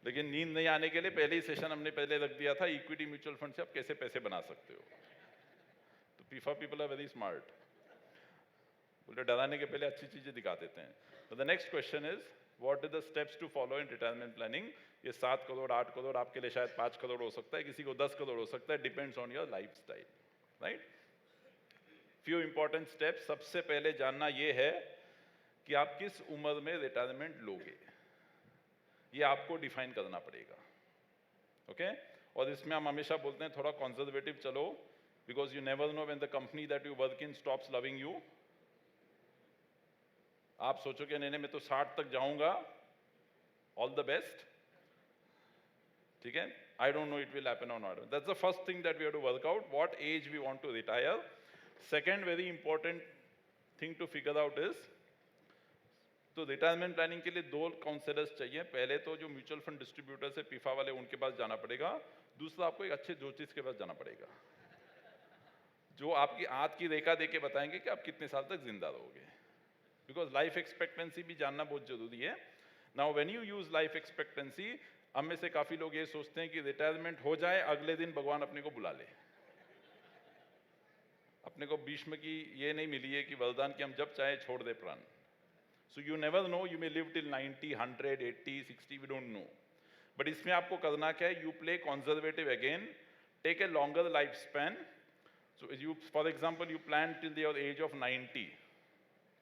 लेकिन नींद नहीं आने के लिए पहले ही सेशन हमने पहले रख दिया था, इक्विटी म्यूचुअल फंड से आप कैसे पैसे बना सकते हो। तो पीफा पीपल आर वेरी स्मार्ट, बोले डराने के पहले अच्छी चीजें दिखा देते हैं। तो the next question is, what are the steps to follow in retirement planning? ये 7 करोड़ 8 करोड़, आपके लिए शायद 5 करोड़ हो सकता है, किसी को 10 करोड़ हो सकता है, depends on your life style, right. Few important steps. सबसे पहले जानना ये है कि आप किस उम्र में रिटायरमेंट लोगे, ये आपको डिफाइन करना पड़ेगा, ओके। और इसमें हम हमेशा बोलते हैं थोड़ा कंजर्वेटिव चलो, because you never know when the company that you work in stops loving you. आप सोचोगे नहीं मैं तो 60 तक जाऊंगा, ऑल द बेस्ट, ठीक है। I don't know it will happen और not. That's the first thing that we have to work out, what age we want to retire. Second very important thing to figure out is, तो retirement planning के लिए 2 counsellors चाहिए। पहले तो जो mutual fund distributors है पीफा वाले, उनके पास जाना पड़ेगा। दूसरा, आपको एक अच्छे ज्योतिष के पास जाना पड़ेगा, जो आपकी आंत की रेखा देके बताएंगे कि आप कितने साल तक जिंदा रहोगे। बिकॉज लाइफ एक्सपेक्टेंसी भी जानना बहुत जरूरी है. Now when you use life expectancy, हम में से काफी लोग ये सोचते हैं कि रिटायरमेंट हो जाए, अगले दिन भगवान अपने को बुला ले. अपने को भीष्म की ये नहीं मिली है कि वरदान कि हम जब चाहे छोड़ दे प्राण. So you never know, you may live till 90, 100, 80, 60, we don't know. But इसमें आपको करना क्या है? You play conservative again, take a longer life span. So you, for example, you plan till your age of 90.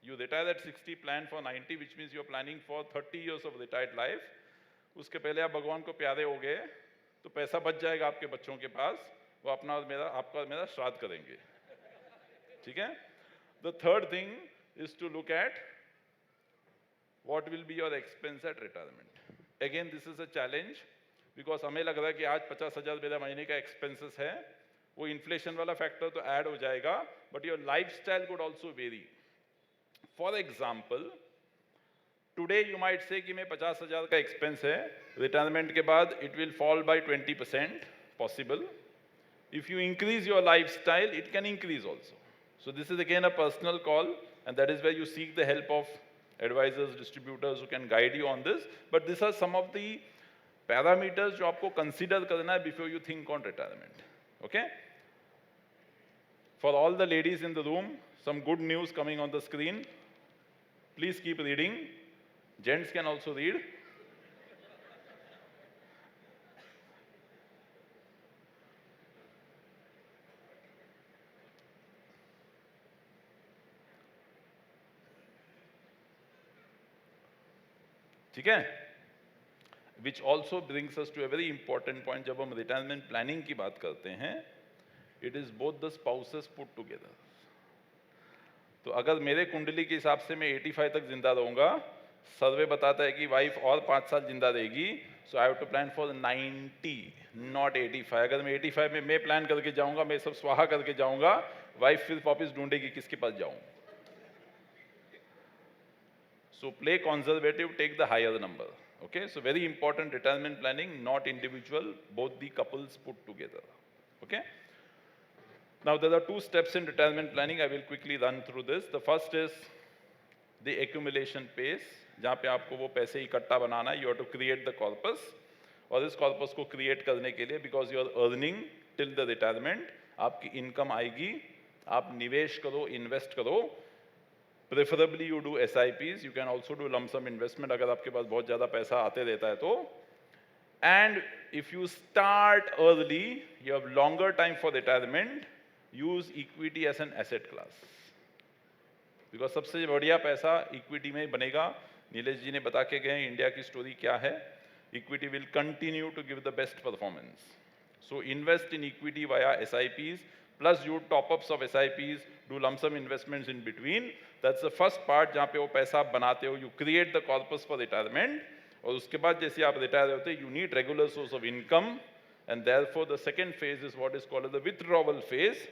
You retire at 60, plan for 90, which means you're planning for 30 years of retired life. उसके पहले आप भगवान को प्यारे हो गए तो पैसा बच जाएगा आपके बच्चों के पास, वो अपना और मेरा, आपका और मेरा श्राद्ध करेंगे. ठीक है? The third thing is to look at what will be your expense at retirement. Again, this is a challenge because हमें लग रहा है कि आज 50,000 मेरा महीने का expenses है, वो इन्फ्लेशन वाला फैक्टर तो ऐड हो जाएगा, but your lifestyle could also vary. For example, today you might say कि मैं 50,000 का एक्सपेंस है, रिटायरमेंट के बाद it will fall by 20% possible. If you increase your lifestyle, it can increase also. So this is again a personal call, and that is where you seek the help of advisors, distributors who can guide you on this. But these are some of the parameters जो आपको consider करना है before you think on retirement. Okay? For all the ladies in the room, some good news coming on the screen. Please keep reading. Gents can also read. ठीक है? Which also brings us to a very important point. जब हम retirement planning की बात करते हैं, it is both the spouses put together. तो अगर मेरे कुंडली के हिसाब से मैं 85 तक जिंदा रहूंगा, सर्वे बताता है कि वाइफ और 5 साल जिंदा रहेगी, so I have to plan for 90, not 85. अगर मैं 85 में मैं प्लान करके जाऊंगा, मैं सब स्वाहा करके जाऊंगा, वाइफ फिर वापस ढूंढेगी किसके पास जाऊं. So play conservative, take the higher number. Okay, so very important, retirement planning, not individual, both the couples put together. Okay. Now there are 2 steps in retirement planning. I will quickly run through this. The first is the accumulation phase, जहाँ पे आपको वो पैसे इकट्ठा बनाना है. You have to create the corpus, और इस corpus को create करने के लिए, because you are earning till the retirement, आपकी income आएगी, आप निवेश करो, invest करो. Preferably you do SIPs. You can also do lump sum investment अगर आपके पास बहुत ज़्यादा पैसा आते रहता है तो. And if you start early, you have longer time for retirement. Use equity as an asset class. Because सबसे बढ़िया पैसा equity में बनेगा. नीलेश जी ने बता के गए इंडिया की स्टोरी क्या है. Equity will continue to give the best performance. So invest in equity via SIPs. Plus you top-ups of SIPs, do lump sum investments in between. That's the first part जहाँ पे वो पैसा आप बनाते हो. You create the corpus for retirement. और उसके बाद जैसे आप रिटायर होते you need regular source of income. And therefore the second phase is what is called as the withdrawal phase.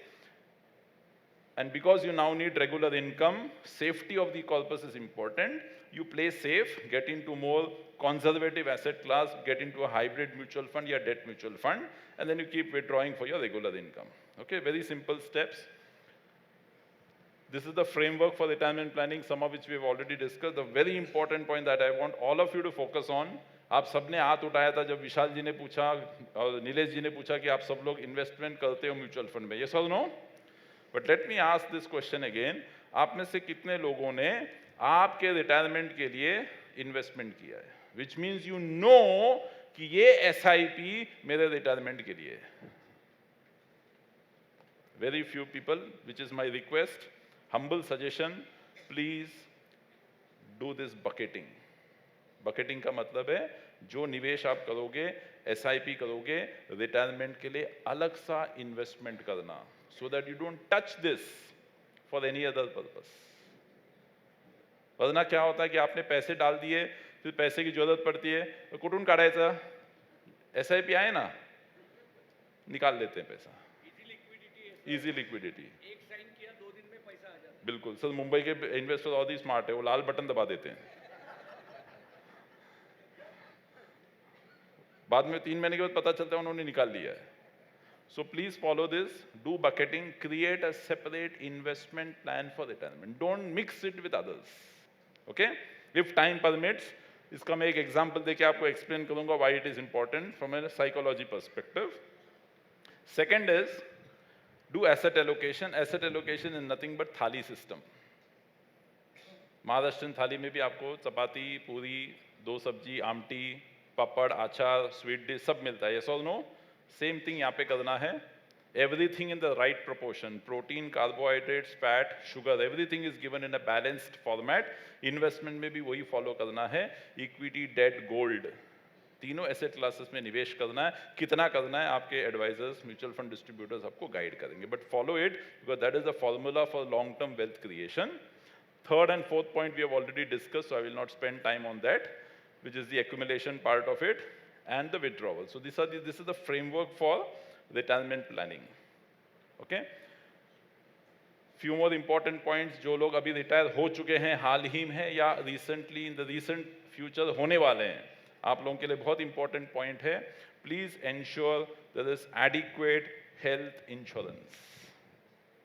And because you now need regular income, safety of the corpus is important. You play safe, get into more conservative asset class, get into a hybrid mutual fund or debt mutual fund, and then you keep withdrawing for your regular income. Okay, very simple steps. This is the framework for retirement planning, some of which we have already discussed. The very important point that I want all of you to focus on, आप सबने हाथ उठाया था जब विशाल जी ने पूछा और नीलेश जी ने पूछा कि आप सब लोग इन्वेस्टमेंट करते हो म्यूचुअल फंड में. Yes or no? But let me ask this question again. आप में से कितने लोगों ने आपके रिटायरमेंट के लिए इन्वेस्टमेंट किया है? Which means you know कि ये SIP मेरे रिटायरमेंट के लिए है. Very few people, which is my request, humble suggestion, please do this bucketing. Bucketing का मतलब है जो निवेश आप करोगे, SIP करोगे, रिटायरमेंट के लिए अलग सा इन्वेस्टमेंट करना, so that you don't touch this for any other purpose. वरना क्या होता है कि आपने पैसे डाल दिए, फिर पैसे की जरूरत पड़ती है तो कुठून काढायचा? SIP आहे ना, निकाल लेते हैं पैसा. Easy liquidity. एक साइन किया 2 दिन में पैसा आ जाता है. बिल्कुल सर, मुंबई के इन्वेस्टर और ही स्मार्ट है, वो लाल बटन दबा देते हैं, बाद में 3 महीने के बाद पता चलता है उन्होंने निकाल लिया है. So please follow this, do bucketing, create a separate investment plan for retirement. Don't mix it with others. Okay, if time permits इसका मैं एक एग्जांपल देके आपको एक्सप्लेन करूंगा why it is important from A psychology perspective. Second is do asset allocation. Asset allocation is nothing but थाली system. Maharashtrian थाली में भी आपको चपाती, पूरी, 2 सब्जी, आमटी, पापड़, अचार, स्वीट डिश सब मिलता है. यस और नो? सेम थिंग यहाँ पे करना है. Everything in the right proportion, protein, carbohydrates, fat, sugar, everything is given in a balanced format. Investment में भी वही follow करना है. Equity, debt, gold, तीनों asset classes में निवेश करना है. कितना करना है आपके advisors, mutual fund distributors आपको guide करेंगे. But follow it because that is the formula for long-term wealth creation. Third and fourth point we have already discussed, so I will not spend time on that, which is the accumulation part of it and the withdrawal. So this is the framework for retirement planning. Okay, few more important points. जो लोग अभी retire हो चुके हैं हाल ही में या recently in the recent future होने वाले हैं, आप लोगों के लिए बहुत इंपॉर्टेंट पॉइंट है. Please ensure there is adequate health insurance.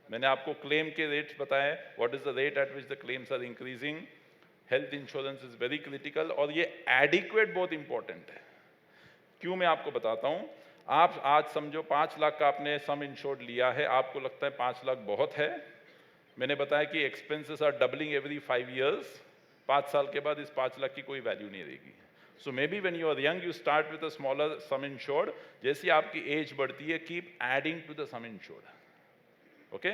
मैंने आपको क्लेम के रेट्स बताए, what is the rate at which the claims are increasing. Health insurance is very critical और ये एडिक्वेट बहुत इंपॉर्टेंट है. क्यों मैं आपको बताता हूं. आप आज समझो 5 लाख का आपने सम इंश्योर्ड लिया है, आपको लगता है 5 लाख बहुत है. मैंने बताया कि expenses are doubling every 5 years. 5 साल के बाद इस 5 लाख की कोई वैल्यू नहीं रहेगी. So maybe when you are young you start with a smaller sum insured. जैसे आपकी एज बढ़ती है keep adding to the sum insured. Okay,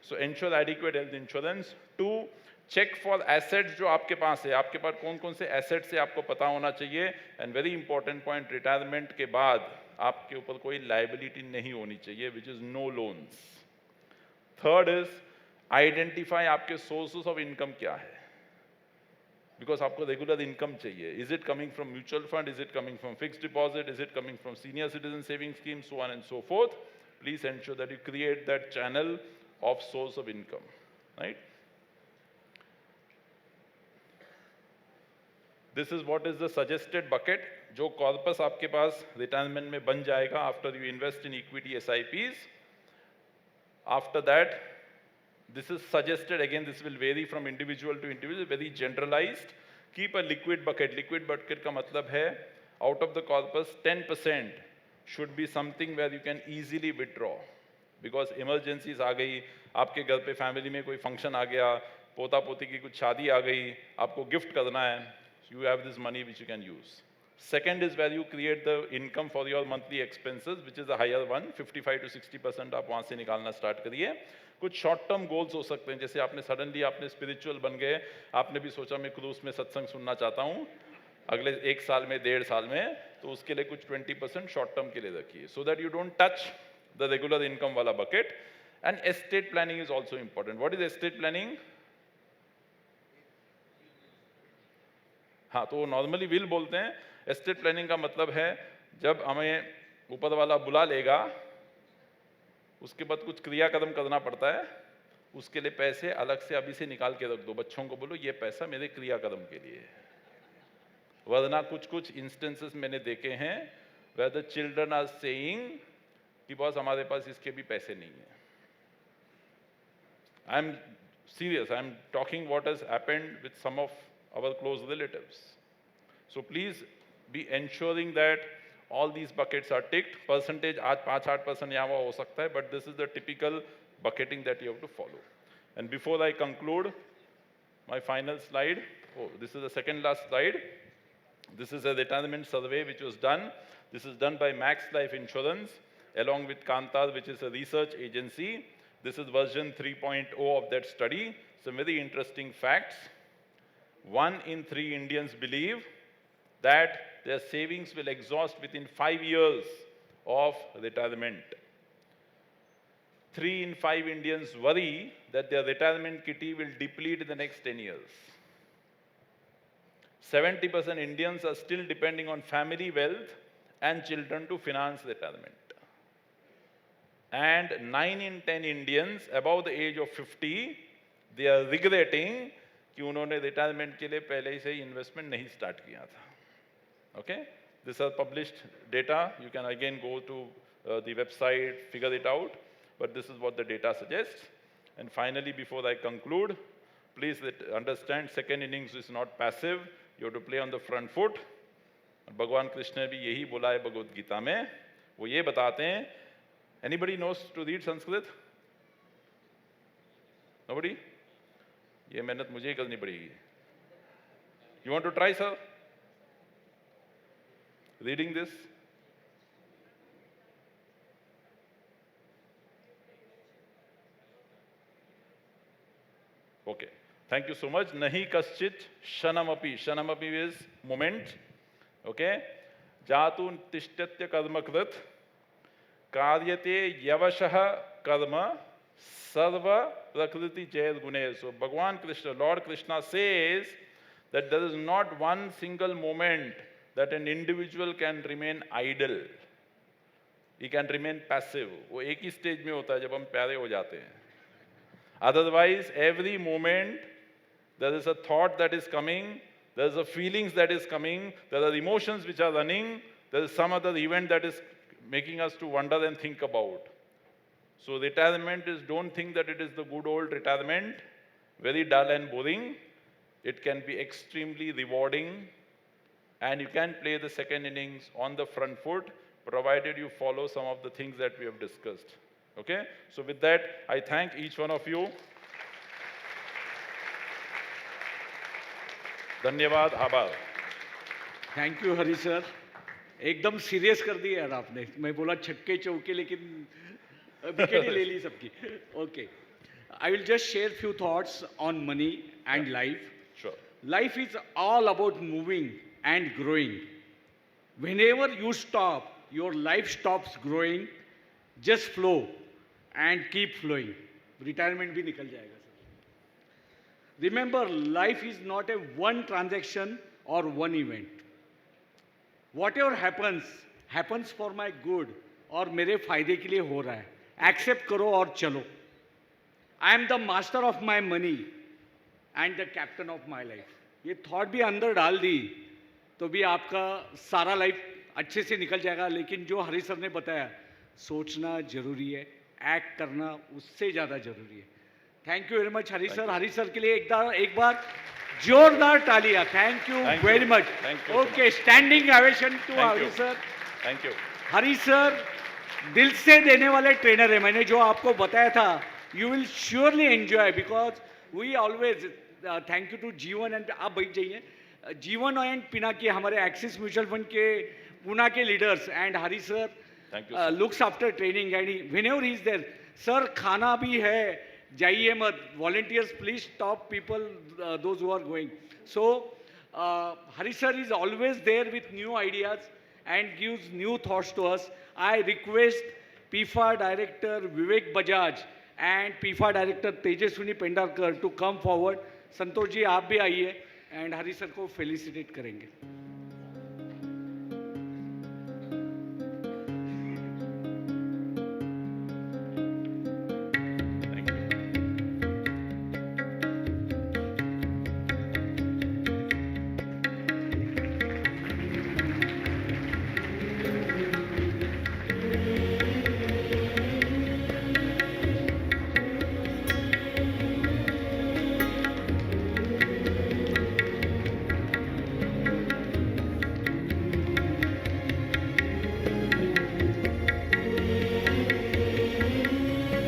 so ensure adequate health insurance. 2, check for assets जो आपके पास है. आपके पास कौन कौन से एसेट्स है आपको पता होना चाहिए. And very important point, retirement के बाद आपके ऊपर कोई लायबिलिटी नहीं होनी चाहिए, which is no loans. Third is identify आपके सोर्सेस ऑफ इनकम क्या है, बिकॉज आपको रेगुलर इनकम चाहिए. Is it coming from mutual fund, is it coming from fixed deposit, is it coming from senior citizen saving scheme, so on and so forth. Please ensure that you create that channel of source of income, right? This is what is the suggested bucket. जो corpus आपके पास retirement में बन जाएगा after you invest in equity SIPs. After that, this is suggested, again this will vary from individual to individual, very generalized. Keep a liquid bucket. Liquid bucket का मतलब है out of the corpus 10% should be something where you can easily withdraw, because emergencies आ गई, आपके घर पे family में कोई function आ गया, पोता पोती की कुछ शादी आ गई, आपको गिफ्ट करना है, you have this money which you can use. Second is where you create the income for your monthly expenses, which is a higher one. 55 to 60% आप वहाँ से निकालना स्टार्ट करिए. कुछ शॉर्ट टर्म गोल्स हो सकते हैं, जैसे आपने सडनली आपने स्पिरिचुअल बन गए, आपने भी सोचा मैं क्रूज में सत्संग सुनना चाहता हूँ अगले 1 साल में, 1.5 साल में, तो उसके लिए कुछ 20% शॉर्ट टर्म के लिए रखिए, so that you don't touch the regular income वाला bucket. And estate planning is also important. What is estate planning? हाँ, तो नॉर्मली विल बोलते हैं. एस्टेट प्लानिंग का मतलब है जब हमें ऊपर वाला बुला लेगा, उसके बाद कुछ क्रियाकर्म करना पड़ता है, उसके लिए पैसे अलग से अभी से निकाल के रख दो. बच्चों को बोलो ये पैसा मेरे क्रियाकर्म के लिए है. वरना कुछ इंस्टेंसेस मैंने देखे हैं where the children are saying कि बॉस हमारे पास इसके भी पैसे नहीं है. I am serious. I am talking what has happened with some of our close relatives. So please be ensuring that all these buckets are ticked. Percentage आज 5-8% यहाँ वहाँ हो सकता है, but this is the typical bucketing that you have to follow. And before I conclude, my final slide. Oh, this is the second last slide. This is a retirement survey which was done. This is done by Max Life Insurance along with Kantar, which is a research agency. This is version 3.0 of that study. Some very interesting facts. 1 in 3 Indians believe that their savings will exhaust within 5 years of retirement. 3 in 5 Indians worry that their retirement kitty will deplete in the next 10 years. 70% Indians are still depending on family wealth and children to finance retirement. And 9 in 10 Indians above the age of 50, they are regretting कि उन्होंने retirement के लिए पहले ही से investment नहीं start किया था. Okay? These are published data. You can again go to the website, figure it out. But this is what the data suggests. And finally, before I conclude, please understand, second innings is not passive. You have to play on the front foot. भगवान कृष्ण ने भी यही बोला है भगवद गीता में. वो ये बताते हैं. Anybody knows to read Sanskrit? Nobody? ये मेहनत मुझे ही करनी पड़ेगी. You want to try, sir? Reading this? Okay. Thank you so much. Nahi kaschit shanamapi. Shanamapi is moment. Okay. Jatun tishtatya karmakrit. Karyate yavashah karma sarva prakriti jayad gune. So Bhagwan Krishna, Lord Krishna says that there is not one single moment that an individual can remain idle. He can remain passive. वो एक ही stage में होता है जब हम प्यारे हो जाते हैं. Otherwise, every moment there is a thought that is coming, there is a feelings that is coming, there are emotions which are running, there is some other event that is making us to wonder and think about. So retirement is, don't think that it is the good old retirement, very dull and boring. It can be extremely rewarding, and you can play the second innings on the front foot, provided you follow some of the things that we have discussed. Okay? So with that, I thank each one of you. धन्यवाद, आभार. Thank you Hari sir. एकदम serious कर दिया यार आपने. मैं बोला छक्के चौके लेकिन विकेट ही ले ली सबकी. Okay. I will just share few thoughts on money and life. Sure. Life is all about moving and growing. Whenever you stop, your life stops growing. Just flow and keep flowing. Retirement भी निकल जाएगा sir. Remember, life is not a one transaction or one event. Whatever happens, happens for my good और मेरे फायदे के लिए हो रहा है. Accept करो और चलो. I am the master of my money and the captain of my life. ये थॉट भी अंदर डाल दी तो भी आपका सारा लाइफ अच्छे से निकल जाएगा. लेकिन जो हरी सर ने बताया, सोचना जरूरी है, एक्ट करना उससे ज़्यादा जरूरी है. Thank you very much Hari sir. Hari sir के लिए एक बार जोरदार तालियां. Thank you very much. Okay, standing ovation to Hari sir. Thank you. Hari sir दिल से देने वाले ट्रेनर है. मैंने जो आपको बताया था, you will surely enjoy because we always thank you to Jeevan and आप बैठ जाइए. जीवन एंड पिनाकी हमारे एक्सिस म्यूचुअल फंड के पुणे के leaders and Hari sir looks after training and whenever he is there, sir खाना भी है, जाइए मत, volunteers please stop people those who are going. So Hari sir is always there with new ideas and gives new thoughts to us. I request PIFA director Vivek Bajaj and PIFA director Tejaswini Pendarkar to come forward. Santosh ji आप भी आइए and Hari sir को felicitate करेंगे.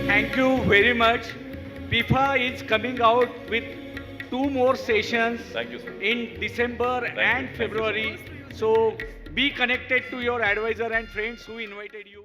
Thank you very much. PIFA is coming out with 2 more sessions. Thank you, sir. In December and February. So be connected to your advisor and friends who invited you.